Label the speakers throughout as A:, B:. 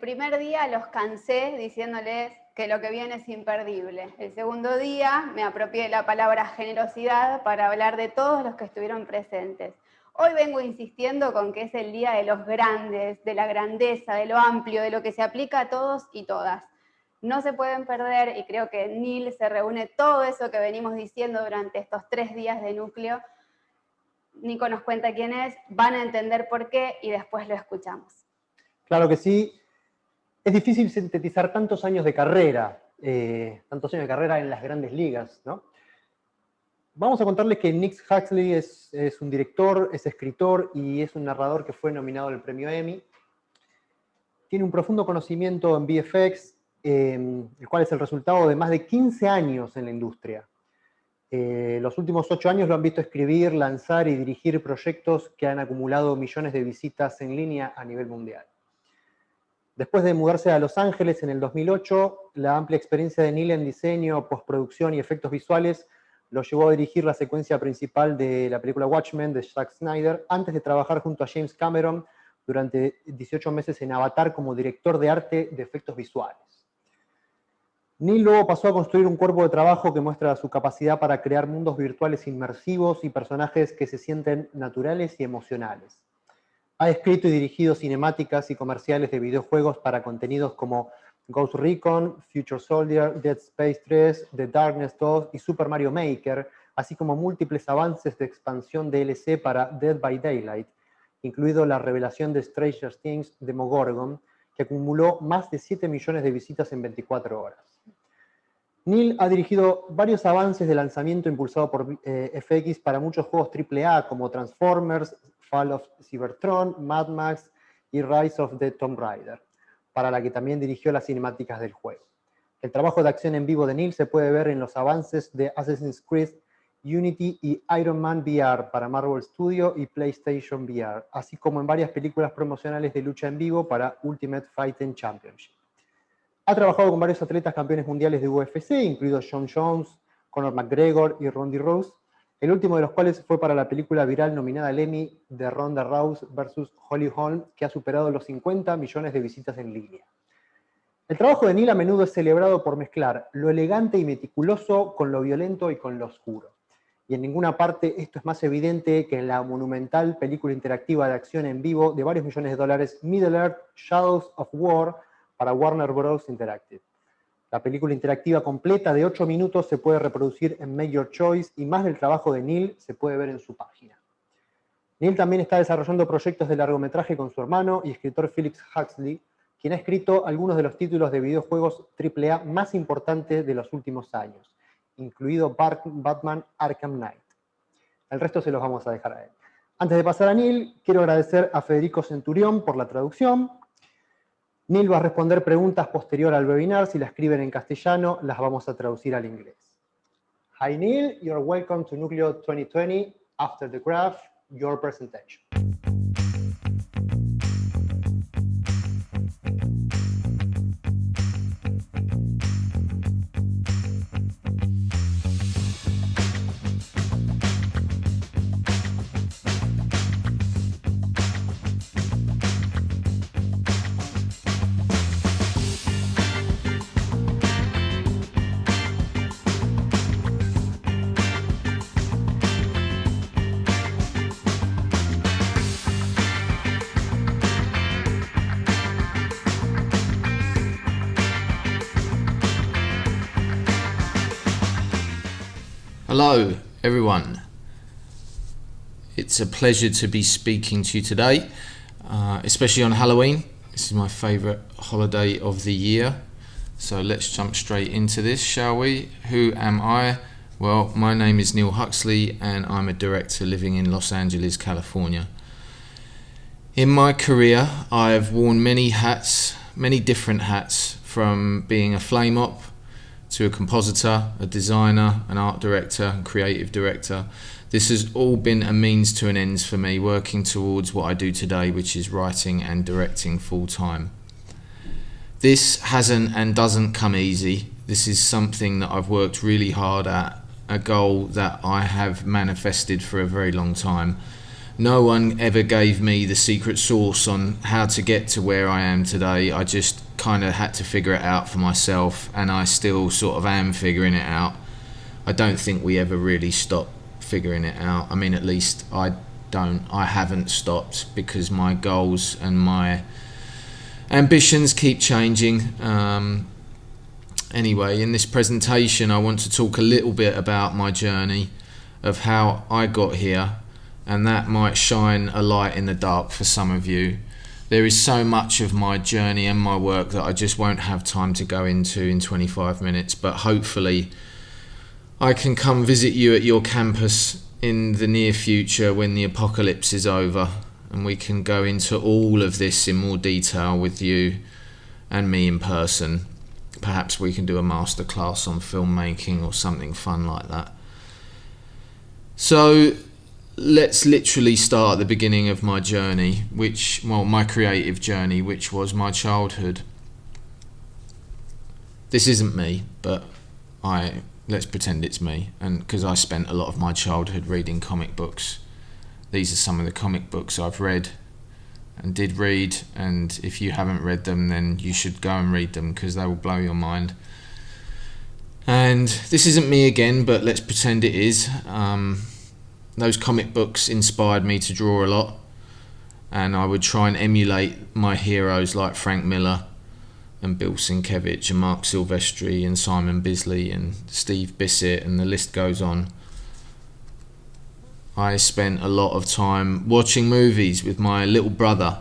A: primer día los cansé diciéndoles que lo que viene es imperdible. El segundo día me apropié de la palabra generosidad para hablar de todos los que estuvieron presentes. Hoy vengo insistiendo con que es el día de los grandes, de la grandeza, de lo amplio, de lo que se aplica a todos y todas. No se pueden perder, y creo que en NIL se reúne todo eso que venimos diciendo durante estos 3 días de Núcleo. Nico nos cuenta quién es, van a entender por qué y después lo escuchamos.
B: Claro que sí. Es difícil sintetizar tantos años de carrera en las grandes ligas, ¿no? Vamos a contarles que Nick Huxley es un director, es escritor y es un narrador que fue nominado al premio Emmy. Tiene un profundo conocimiento en VFX, el cual es el resultado de más de 15 años en la industria. Los últimos 8 años lo han visto escribir, lanzar y dirigir proyectos que han acumulado millones de visitas en línea a nivel mundial. Después de mudarse a Los Ángeles en el 2008, la amplia experiencia de Neil en diseño, postproducción y efectos visuales lo llevó a dirigir la secuencia principal de la película Watchmen de Zack Snyder, antes de trabajar junto a James Cameron durante 18 meses en Avatar como director de arte de efectos visuales. Neil luego pasó a construir un cuerpo de trabajo que muestra su capacidad para crear mundos virtuales inmersivos y personajes que se sienten naturales y emocionales. Ha escrito y dirigido cinemáticas y comerciales de videojuegos para contenidos como Ghost Recon, Future Soldier, Dead Space 3, The Darkness 2 y Super Mario Maker, así como múltiples avances de expansión DLC para Dead by Daylight, incluido la revelación de Stranger Things Demogorgon, que acumuló más de 7 millones de visitas en 24 horas. Neil ha dirigido varios avances de lanzamiento impulsado por FX para muchos juegos AAA como Transformers, Fall of Cybertron, Mad Max y Rise of the Tomb Raider, para la que también dirigió las cinemáticas del juego. El trabajo de acción en vivo de Neil se puede ver en los avances de Assassin's Creed, Unity y Iron Man VR para Marvel Studio y PlayStation VR, así como en varias películas promocionales de lucha en vivo para Ultimate Fighting Championship. Ha trabajado con varios atletas campeones mundiales de UFC, incluidos John Jones, Conor McGregor y Ronda Rousey, el último de los cuales fue para la película viral nominada al Emmy de Ronda Rousey vs. Holly Holm, que ha superado los 50 millones de visitas en línea. El trabajo de Neil a menudo es celebrado por mezclar lo elegante y meticuloso con lo violento y con lo oscuro. Y en ninguna parte esto es más evidente que en la monumental película interactiva de acción en vivo de varios millones de dólares Middle Earth Shadows of War para Warner Bros. Interactive. La película interactiva completa de 8 minutos se puede reproducir en Make Your Choice y más del trabajo de Neil se puede ver en su página. Neil también está desarrollando proyectos de largometraje con su hermano y escritor Philip Huxley, quien ha escrito algunos de los títulos de videojuegos AAA más importantes de los últimos años, incluido Batman Arkham Knight. El resto se los vamos a dejar a él. Antes de pasar a Neil, quiero agradecer a Federico Centurión por la traducción. Neil va a responder preguntas posterior al webinar. Si la escriben en castellano, las vamos a traducir al inglés. Hi Neil, you're welcome to Núcleo 2020. After the graph, your presentation.
C: Hello everyone, it's a pleasure to be speaking to you today, especially on Halloween. This is my favourite holiday of the year, so let's jump straight into this, shall we? Who am I? Well, my name is Neil Huxley and I'm a director living in Los Angeles, California. In my career I've worn many hats, many different hats, from being a flame op to a compositor, a designer, an art director, and creative director. This has all been a means to an end for me, working towards what I do today, which is writing and directing full time. This hasn't and doesn't come easy. This is something that I've worked really hard at, a goal that I have manifested for a very long time. No one ever gave me the secret sauce on how to get to where I am today. I just kind of had to figure it out for myself, and I still sort of am figuring it out. I don't think we ever really stop figuring it out. I mean, at least I haven't stopped, because my goals and my ambitions keep changing. Anyway, in this presentation I want to talk a little bit about my journey of how I got here, and that might shine a light in the dark for some of you. There is so much of my journey and my work that I just won't have time to go into in 25 minutes, but hopefully I can come visit you at your campus in the near future when the apocalypse is over, and we can go into all of this in more detail with you and me in person. Perhaps we can do a masterclass on filmmaking or something fun like that. So let's literally start at the beginning of my journey, my creative journey, which was my childhood. This isn't me, but let's pretend it's me, and because I spent a lot of my childhood reading comic books. These are some of the comic books I've read and did read, and if you haven't read them, then you should go and read them, because they will blow your mind. And this isn't me again, but let's pretend it is. Those comic books inspired me to draw a lot, and I would try and emulate my heroes like Frank Miller and Bill Sienkiewicz and Mark Silvestri and Simon Bisley and Steve Bissett, and the list goes on. I spent a lot of time watching movies with my little brother.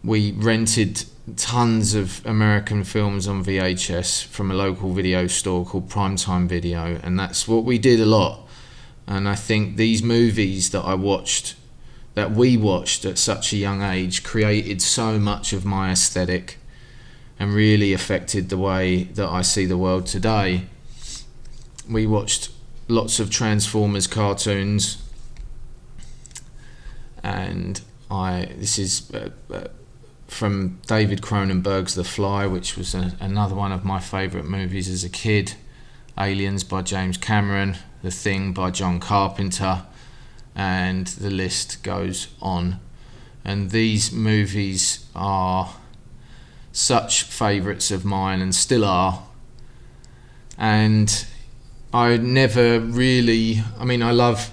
C: We rented tons of American films on VHS from a local video store called Primetime Video, and that's what we did a lot. And I think these movies that we watched at such a young age, created so much of my aesthetic and really affected the way that I see the world today. We watched lots of Transformers cartoons, and this is from David Cronenberg's The Fly, which was another one of my favourite movies as a kid. Aliens by James Cameron, The Thing by John Carpenter, and the list goes on. And these movies are such favourites of mine, and still are. And I never really, I love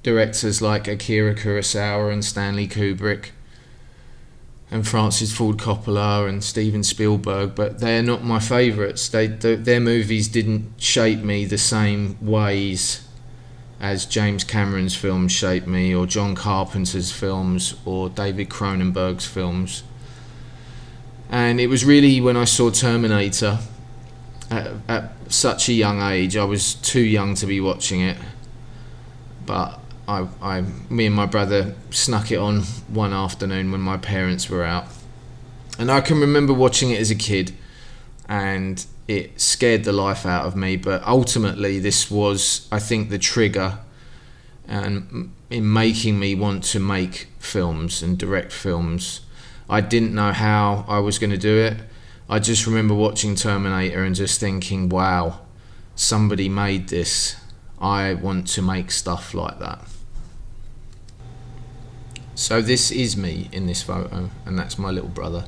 C: directors like Akira Kurosawa and Stanley Kubrick and Francis Ford Coppola and Steven Spielberg, but they're not my favourites. Their movies didn't shape me the same ways as James Cameron's films shaped me, or John Carpenter's films, or David Cronenberg's films. And it was really when I saw Terminator at such a young age. I was too young to be watching it, but me and my brother snuck it on one afternoon when my parents were out, and I can remember watching it as a kid, and it scared the life out of me. But ultimately this was, I think, the trigger and in making me want to make films and direct films. I didn't know how I was going to do it. I just remember watching Terminator and just thinking, wow, somebody made this. I want to make stuff like that. So this is me in this photo, and that's my little brother.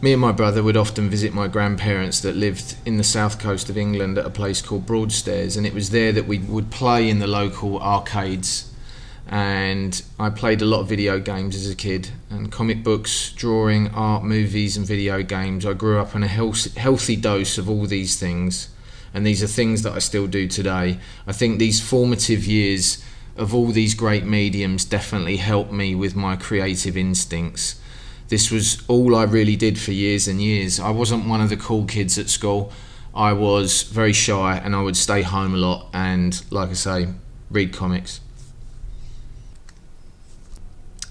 C: Me and my brother would often visit my grandparents that lived in the south coast of England at a place called Broadstairs, and it was there that we would play in the local arcades. And I played a lot of video games as a kid, and comic books, drawing, art, movies and video games. I grew up on a healthy dose of all these things, and these are things that I still do today. I think these formative years of all these great mediums definitely helped me with my creative instincts. This was all I really did for years and years. I wasn't one of the cool kids at school. I was very shy, and I would stay home a lot and, like I say, read comics.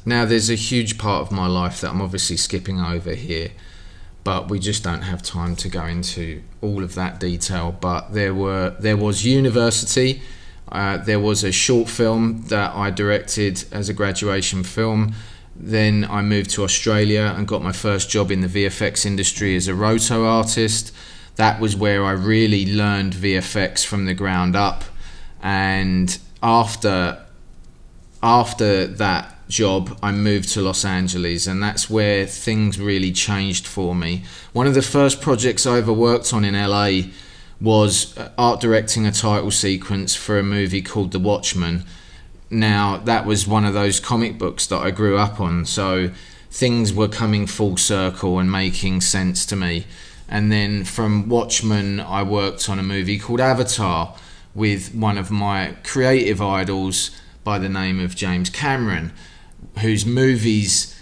C: Now, there's a huge part of my life that I'm obviously skipping over here, but we just don't have time to go into all of that detail. But there was university. There was a short film that I directed as a graduation film. Then I moved to Australia and got my first job in the VFX industry as a roto artist. That was where I really learned VFX from the ground up. And after after that job, I moved to Los Angeles, and that's where things really changed for me. One of the first projects I ever worked on in LA was art directing a title sequence for a movie called The Watchmen. Now, that was one of those comic books that I grew up on, so things were coming full circle and making sense to me. And then from Watchmen, I worked on a movie called Avatar with one of my creative idols by the name of James Cameron, whose movies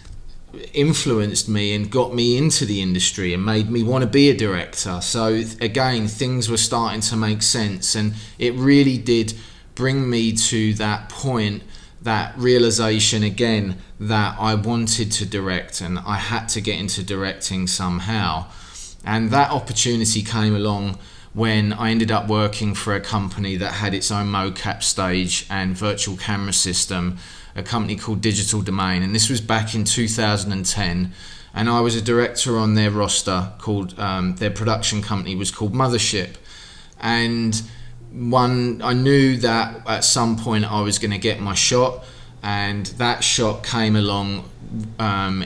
C: influenced me and got me into the industry and made me want to be a director. So again, things were starting to make sense, and it really did bring me to that point, that realization again that I wanted to direct and I had to get into directing somehow. And that opportunity came along when I ended up working for a company that had its own mocap stage and virtual camera system, a company called Digital Domain, and this was back in 2010, and I was a director on their roster called, their production company was called Mothership. And I knew that at some point I was going to get my shot, and that shot came along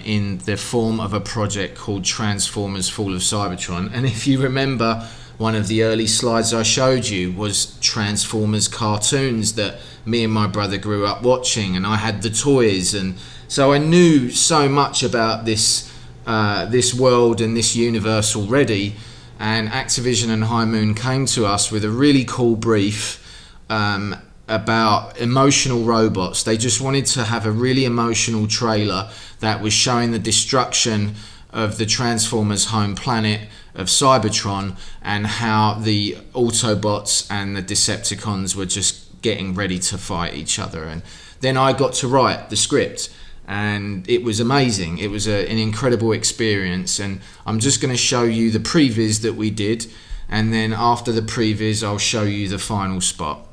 C: in the form of a project called Transformers Fall of Cybertron. And if you remember, one of the early slides I showed you was Transformers cartoons that me and my brother grew up watching, and I had the toys, and so I knew so much about this world and this universe already. And Activision and High Moon came to us with a really cool brief about emotional robots. They just wanted to have a really emotional trailer that was showing the destruction of the Transformers home planet of Cybertron, and how the Autobots and the Decepticons were just getting ready to fight each other. And then I got to write the script, and it was amazing. It was an incredible experience, and I'm just going to show you the previs that we did, and then after the previs I'll show you the final spot.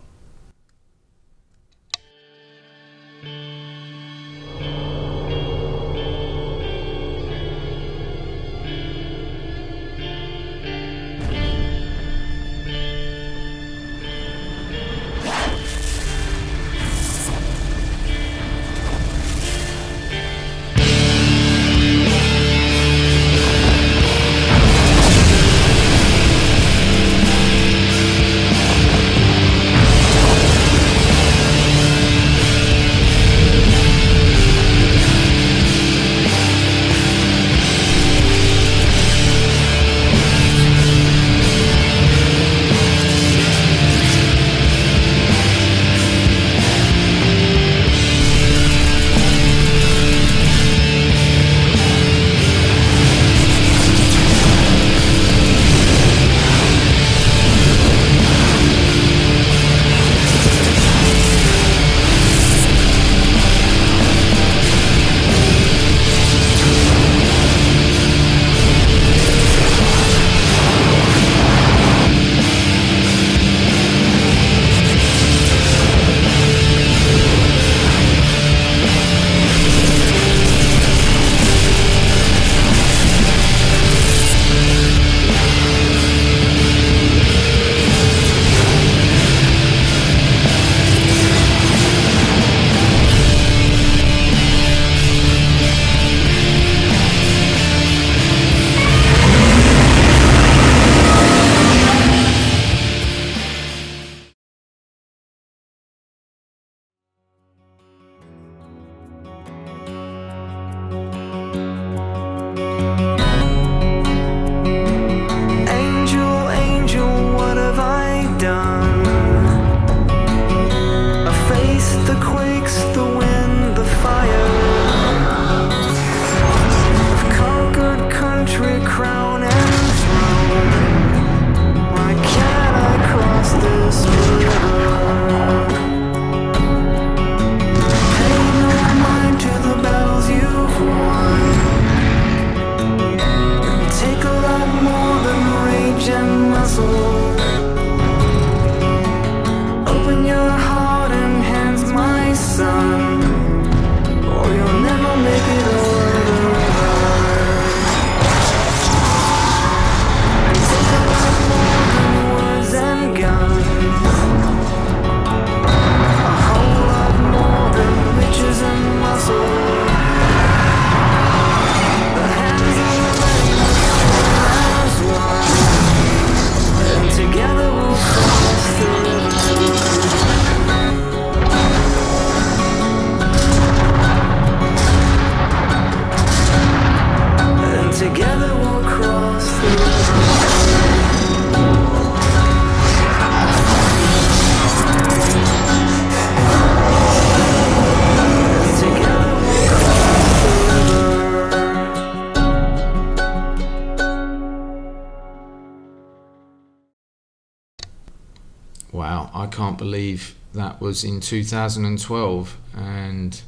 C: I can't believe that was in 2012, and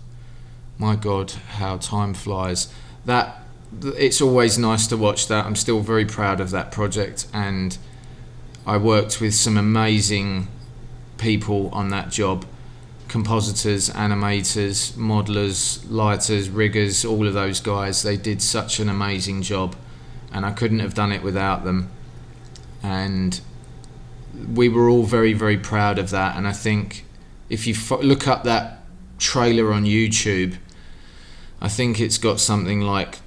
C: my God, how time flies. It's always nice to watch that. I'm still very proud of that project, and I worked with some amazing people on that job. Compositors, animators, modelers, lighters, riggers, all of those guys. They did such an amazing job, and I couldn't have done it without them. And we were all very, very proud of that. And I think if you look up that trailer on YouTube, I think it's got something like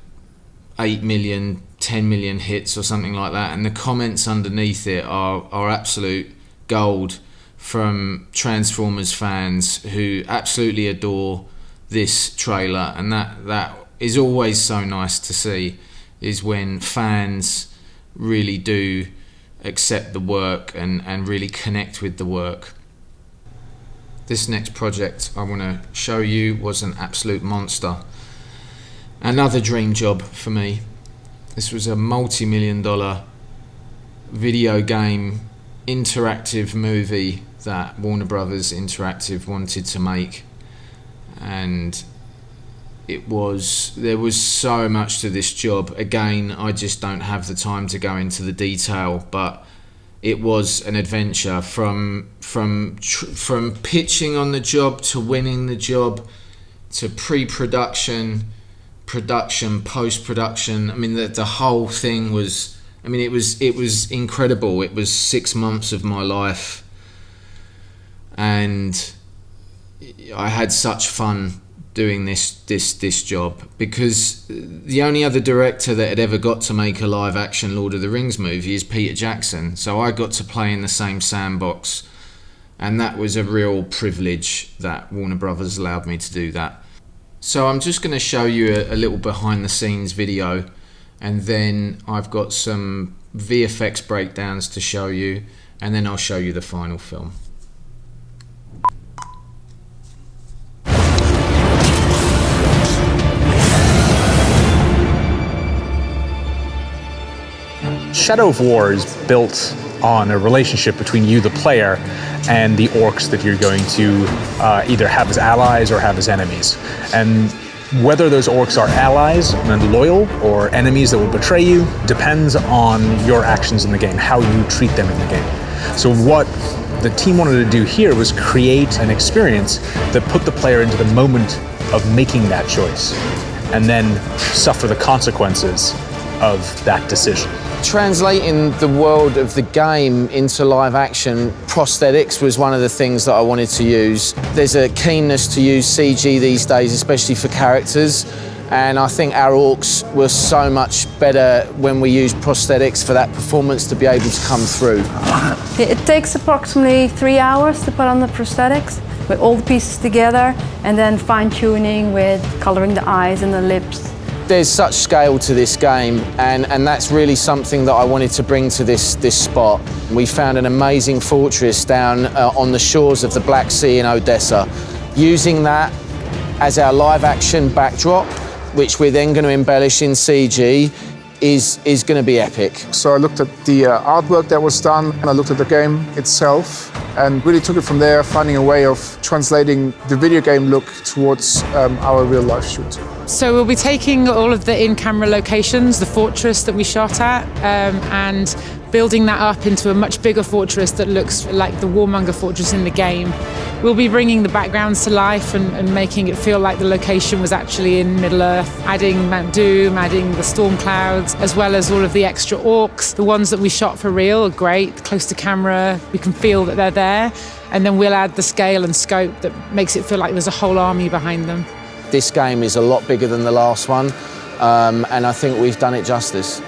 C: 8 million, 10 million hits or something like that, and the comments underneath it are absolute gold from Transformers fans who absolutely adore this trailer. And that is always so nice to see, is when fans really do accept the work and really connect with the work. This next project I want to show you was an absolute monster. Another dream job for me. This was a multi-million-dollar video game interactive movie that Warner Brothers Interactive wanted to make, and there was so much to this job. Again, I just don't have the time to go into the detail, but it was an adventure from pitching on the job to winning the job to pre-production, production, post-production. I mean, the whole thing was, it was incredible. It was 6 months of my life, and I had such fun doing this job, because the only other director that had ever got to make a live action Lord of the Rings movie is Peter Jackson. So I got to play in the same sandbox, and that was a real privilege that Warner Brothers allowed me to do that. So I'm just going to show you a little behind the scenes video, and then I've got some VFX breakdowns to show you, and then I'll show you the final film.
D: Shadow of War is built on a relationship between you, the player, and the orcs that you're going to either have as allies or have as enemies. And whether those orcs are allies and loyal or enemies that will betray you depends on your actions in the game, how you treat them in the game. So what the team wanted to do here was create an experience that put the player into the moment of making that choice, and then suffer the consequences of that decision.
C: Translating the world of the game into live action, prosthetics was one of the things that I wanted to use. There's a keenness to use CG these days, especially for characters, and I think our orcs were so much better when we used prosthetics for that performance to be able to come through.
E: It takes approximately 3 hours to put on the prosthetics with all the pieces together, and then fine-tuning with coloring the eyes and the lips.
C: There's such scale to this game, and that's really something that I wanted to bring to this spot. We found an amazing fortress down on the shores of the Black Sea in Odessa. Using that as our live action backdrop, which we're then going to embellish in CG, is going to be epic.
F: So I looked at the artwork that was done, and I looked at the game itself, and really took it from there, finding a way of translating the video game look towards our real life shoot.
G: So we'll be taking all of the in-camera locations, the fortress that we shot at, and building that up into a much bigger fortress that looks like the Warmonger fortress in the game. We'll be bringing the backgrounds to life and making it feel like the location was actually in Middle-earth, adding Mount Doom, adding the storm clouds, as well as all of the extra orcs. The ones that we shot for real are great, close to camera, we can feel that they're there, and then we'll add the scale and scope that makes it feel like there's a whole army behind them.
C: This game is a lot bigger than the last one, and I think we've done it justice.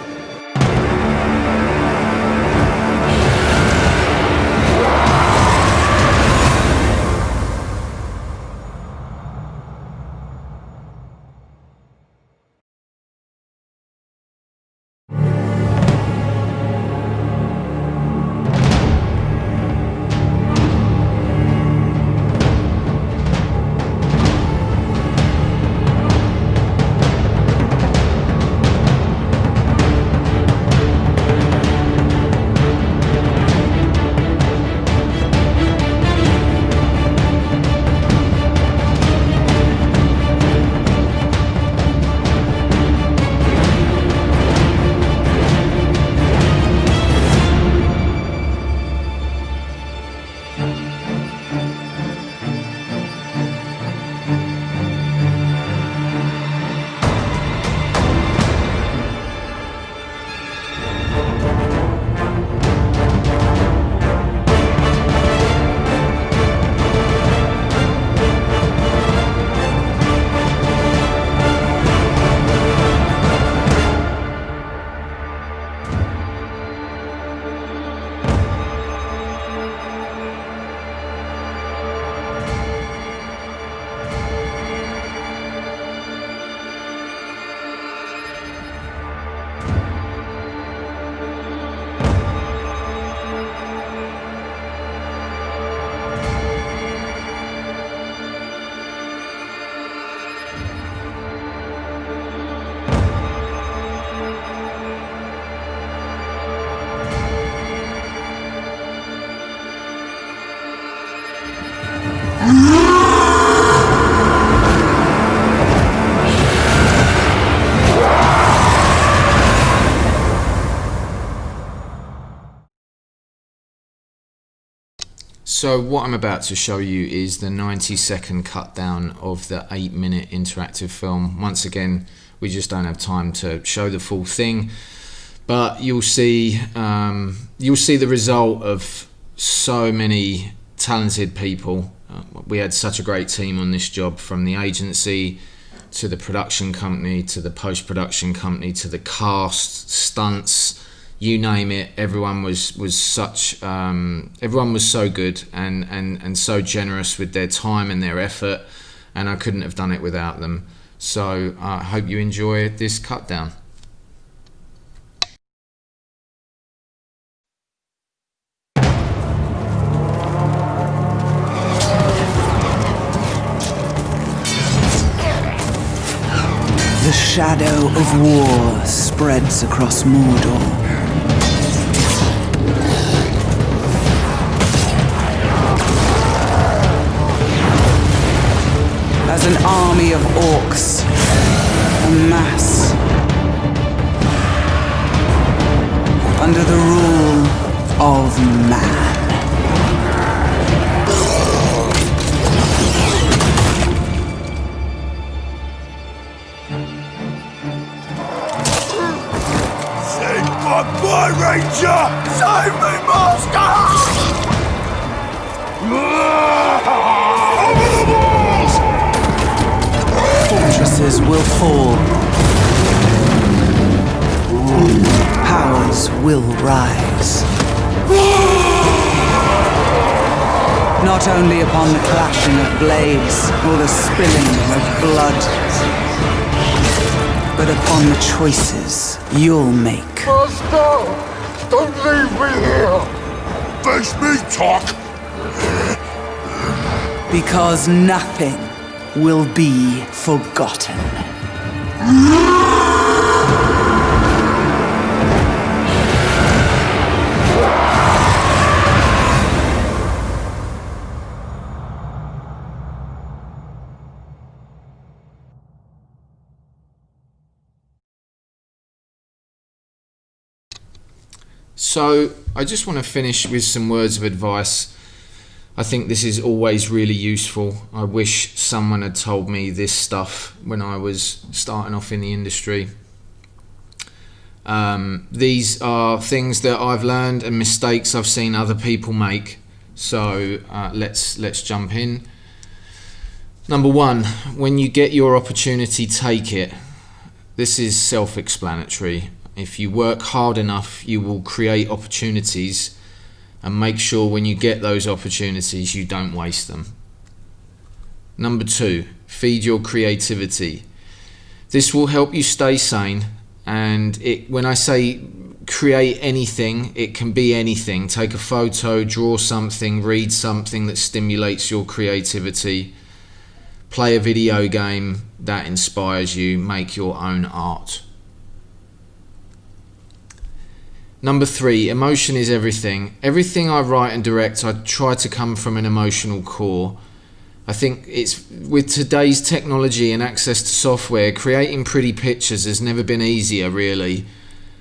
C: So what I'm about to show you is the 90-second cut down of the 8-minute interactive film. Once again, we just don't have time to show the full thing, but you'll see the result of so many talented people. We had such a great team on this job, from the agency to the production company to the post-production company to the cast, stunts, you name it. Everyone was so good and so generous with their time and their effort, and I couldn't have done it without them. So I hope you enjoy this cut down.
H: The shadow of war spreads across Mordor. As an army of orcs amass under the rule of man.
I: My ranger! Save me, master! Over the walls!
H: Fortresses will fall. Powers will rise. Not only upon the clashing of blades or the spilling of blood, but upon the choices you'll make.
I: Master! Don't leave me here! Face me, talk!
H: Because nothing will be forgotten.
C: So I just want to finish with some words of advice. I think this is always really useful. I wish someone had told me this stuff when I was starting off in the industry. These are things that I've learned and mistakes I've seen other people make. So let's jump in. Number one, when you get your opportunity, take it. This is self-explanatory. If you work hard enough, you will create opportunities, and make sure when you get those opportunities, you don't waste them. Number two, feed your creativity. This will help you stay sane, and when I say create anything, it can be anything. Take a photo, draw something, read something that stimulates your creativity, play a video game that inspires you, make your own art. Number three, emotion is everything. Everything I write and direct, I try to come from an emotional core. I think it's with today's technology and access to software, creating pretty pictures has never been easier, really.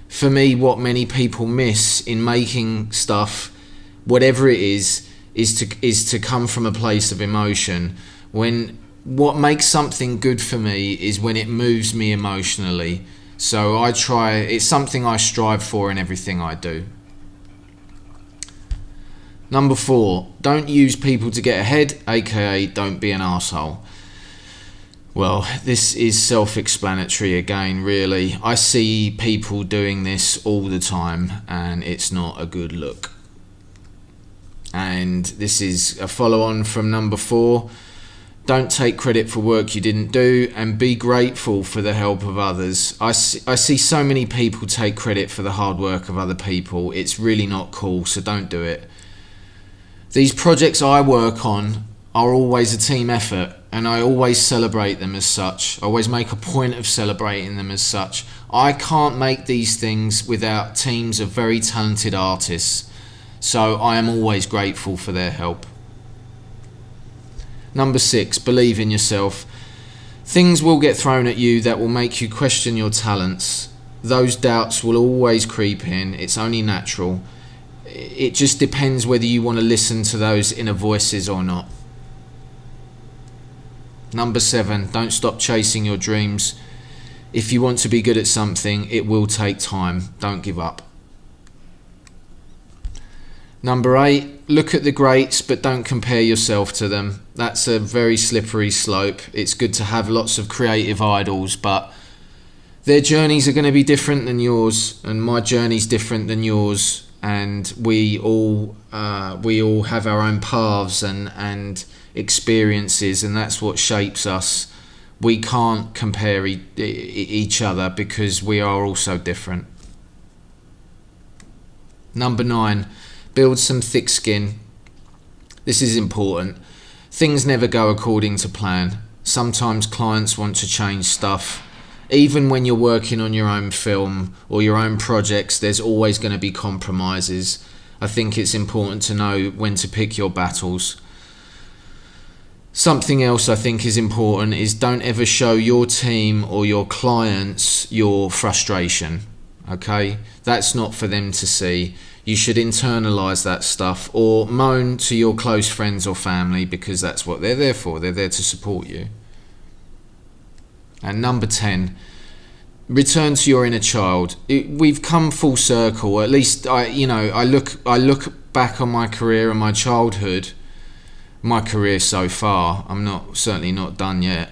C: For me, what many people miss in making stuff, whatever it is to come from a place of emotion. What makes something good for me is when it moves me emotionally. So it's something I strive for in everything I do. Number four, don't use people to get ahead, aka don't be an arsehole. Well, this is self-explanatory again, really. I see people doing this all the time, and it's not a good look. And this is a follow-on from number four. Don't take credit for work you didn't do, and be grateful for the help of others. I see so many people take credit for the hard work of other people. It's really not cool, so don't do it. These projects I work on are always a team effort, and I always celebrate them as such. I always make a point of celebrating them as such. I can't make these things without teams of very talented artists, so I am always grateful for their help. Number 6, believe in yourself. Things will get thrown at you that will make you question your talents. Those doubts will always creep in. It's only natural. It just depends whether you want to listen to those inner voices or not. Number 7, don't stop chasing your dreams. If you want to be good at something, it will take time. Don't give up. Number 8, look at the greats, but don't compare yourself to them. That's a very slippery slope. It's good to have lots of creative idols, but their journeys are going to be different than yours, and my journey's different than yours, and we all have our own paths and experiences, and that's what shapes us. We can't compare each other because we are all so different. Number 9, build some thick skin. This is important. Things never go according to plan. Sometimes clients want to change stuff. Even when you're working on your own film or your own projects, there's always going to be compromises. I think it's important to know when to pick your battles. Something else I think is important is don't ever show your team or your clients your frustration, okay? That's not for them to see. You should internalize that stuff or moan to your close friends or family because that's what they're there for. They're there to support you. And number 10, return to your inner child. We've come full circle. At least I look back on my career and my childhood, my career so far. I'm certainly not done yet.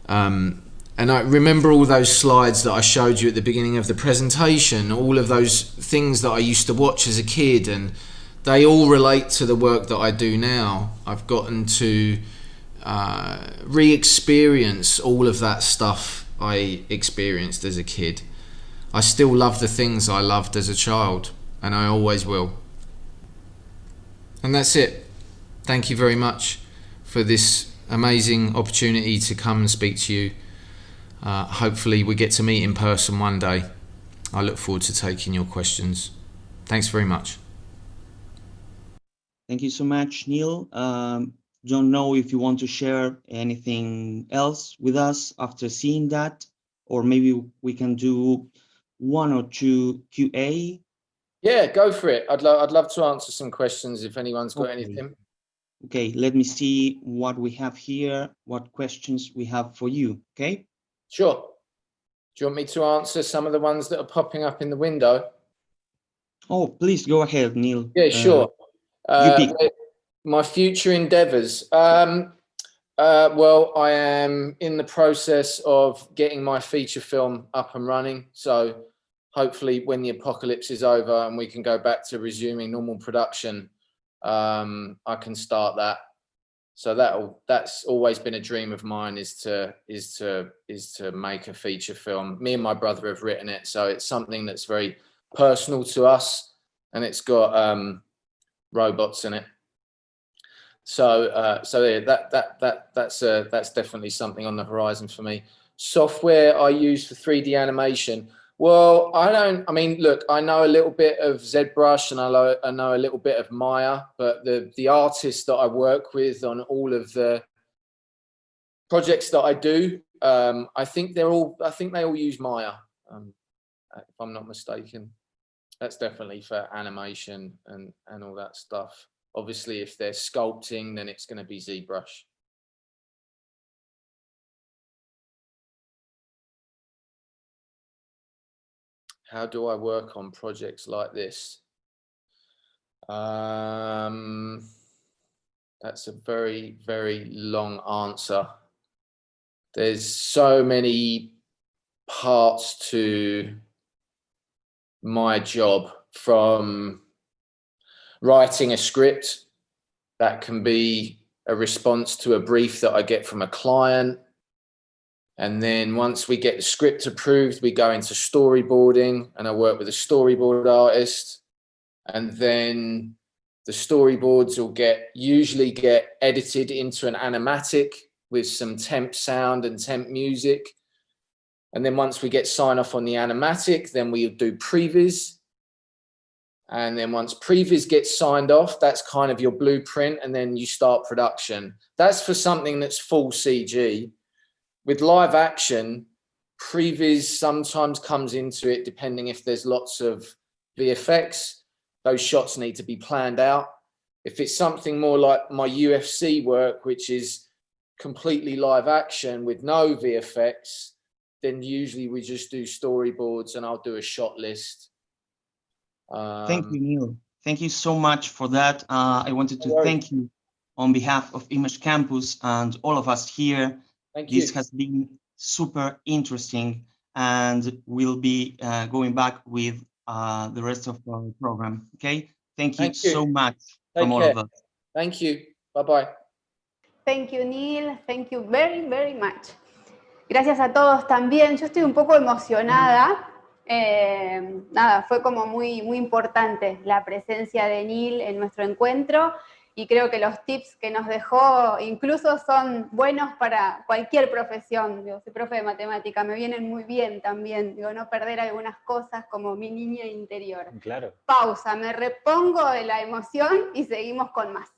C: And I remember all those slides that I showed you at the beginning of the presentation, all of those things that I used to watch as a kid, and they all relate to the work that I do now. I've gotten to re-experience all of that stuff I experienced as a kid. I still love the things I loved as a child, and I always will. And that's it. Thank you very much for this amazing opportunity to come and speak to you. Hopefully we get to meet in person one day. I look forward to taking your questions. Thanks very much.
J: Thank you so much, Neil. Don't know if you want to share anything else with us after seeing that, or maybe we can do 1 or 2 QA.
C: Yeah, go for it. I'd love to answer some questions if anyone's got anything.
J: Okay, let me see what we have here, what questions we have for you, okay?
C: Sure. Do you want me to answer some of the ones that are popping up in the window?
J: Oh, please go ahead, Neil.
C: Yeah, sure.
J: You pick.
C: My future endeavors. Well, I am in the process of getting my feature film up and running. So hopefully when the apocalypse is over and we can go back to resuming normal production, I can start that. So that's always been a dream of mine, is to make a feature film. Me and my brother have written it, so it's something that's very personal to us, and it's got robots in it. So yeah, that's definitely something on the horizon for me. Software I use for 3D animation. Well, look, I know a little bit of ZBrush and I know a little bit of Maya, but the artists that I work with on all of the projects that I do, I think they all use Maya, if I'm not mistaken. That's definitely for animation and all that stuff. Obviously, if they're sculpting, then it's going to be ZBrush. How do I work on projects like this? That's a very, very long answer. There's so many parts to my job, from writing a script that can be a response to a brief that I get from a client. And then once we get the script approved, we go into storyboarding, and I work with a storyboard artist. And then the storyboards will usually get edited into an animatic with some temp sound and temp music. And then once we get sign off on the animatic, then we'll do previs. And then once previs gets signed off, that's kind of your blueprint, and then you start production. That's for something that's full CG. With live action, previs sometimes comes into it depending if there's lots of VFX. Those shots need to be planned out. If it's something more like my UFC work, which is completely live action with no VFX, then usually we just do storyboards and I'll do a shot list.
J: Thank you, Neil. Thank you so much for that. I wanted to thank you on behalf of Image Campus and all of us here.
C: Thank you.
J: This has been super interesting, and we'll be going back with the rest of the program. Okay? Thank you so much from all of us.
C: Thank you. Bye-bye.
A: Thank you, Neil. Thank you very, very much. Gracias a todos también. Yo estoy un poco emocionada. Nada, fue como muy importante la presencia de Neil en nuestro encuentro, y creo que los tips que nos dejó incluso son buenos para cualquier profesión. Digo, soy profe de matemática, me vienen muy bien también, digo, no perder algunas cosas como mi niña interior.
B: Claro.
A: Pausa, me repongo de la emoción y seguimos con más.